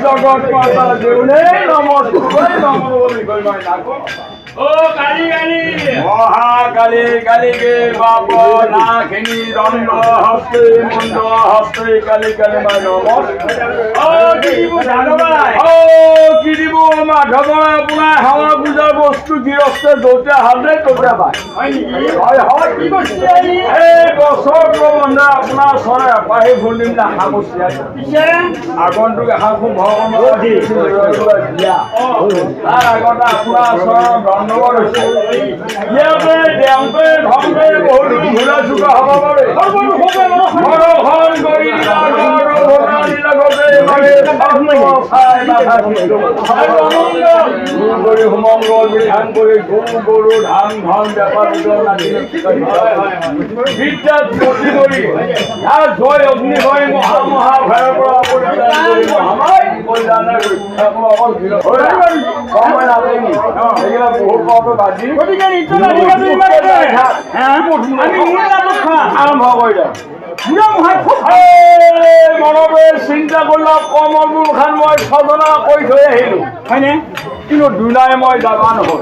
জগৎ মাতা দেউলে নমস্কার মহাকালী কালীকে বাপ নাখিনি দণ্ড হস্তে মন্দ হস্তে কালী কালী মা নমস্কার কি দিব মাধৱ আপোনাৰ হাওয়া পূজাৰ বস্তু গৃহস্থে য'তে হাতে ত'তে পায় এই বছৰ প্ৰবন্ধে আপোনাৰ চৰে এপাহি ফুল দিম না সামচিয়াই আগন্তুক এষাৰ খুব ভগৱানৰ দিয়া তাৰ আগতে আপোনাৰ চৰৰ দণ্ডবৰ হৈছে ইয়াতে দেওঁতে ধমতে বহুত ঘূৰা চুকা হ'ব পাৰে ঘৰখন কৰি সুমংগল বিধান কৰি গৰু ধান ধন বেপাৰ বিদ্যাত গতি কৰি জয় অগ্নি হৈ মহামহাভাৰৰ পৰা সময় নাপাইনি এইগুলা বহুত পাওয়াটো বাজি আৰম্ভ কৰি বুঢ়া মহাই খুব মনতে চিন্তা কৰিলা কমলবোৰ খান মই ছজনা কৰি থৈ আহিলোঁ হয়নে কিন্তু দুনাই মই যাবা নহ'ল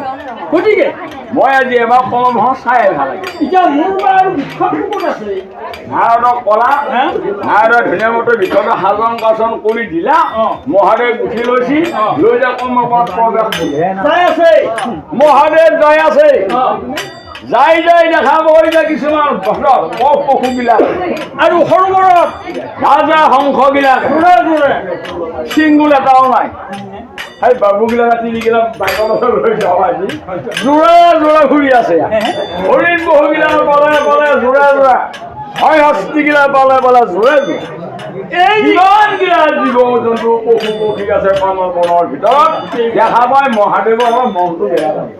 গতিকে মই আজি এবাৰ কমলখন চাই ভাল লাগে এতিয়া মোৰ বাৰু বিষয়টো ক'ত আছে ভাৰতক কলা ভাৰতৰ ধুনীয়া মতে বিষয়টো সাজন কাচন কৰি দিলা মহাদেৱ উঠি লৈছি লৈ যা কমলখন প্ৰৱেশ চাই আছে মহাদেৱ যাই আছে যাই যাই দেখা পাবলগীয়া কিছুমান পশুবিলাক আৰু সৰোবৰত ৰাজা হংসবিলাক জোৰে জোৰে চিংগুল এটাও নাই সেই বাবুগিলা তিনিগিলা বাইকৰ লৈ যাওঁ আজি জোৰে জোৰে ঘূৰি আছে হৰিণ বহুগিলা পালে পালে জোৰে জোৰে হয় হস্তিগিলা পালে পালে জোৰে জোৰে ইমানগিলা জীৱ জন্তু পশু পক্ষী আছে কমল বনৰ ভিতৰত দেখা পাই মহাদেৱৰ মনটো বেয়া লাগে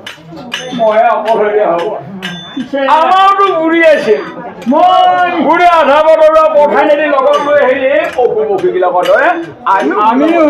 মহে অকলশৰীয়া হ'ব আমাৰতো ঘূৰি আছে মই ঘূৰি আধা বতৰা পঠাই নিদি লগত লৈ আহিলে পশু পক্ষীবিলাকৰ দৰে আমিও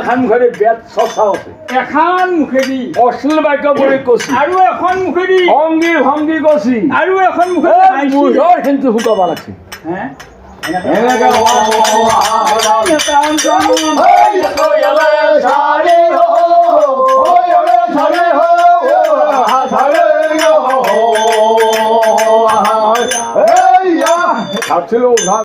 এখন ঘৰে বেদ চৰ্চা আছে এখন মুখেদি অশ্লীল বাক্য কৰি কৈছি আৰু এখন মুখেদি ভংগী ভংগী কৈছি আৰু এখন মুখেদি মুঠৰ কিন্তু শুকাব লাগছে ভাবছিলো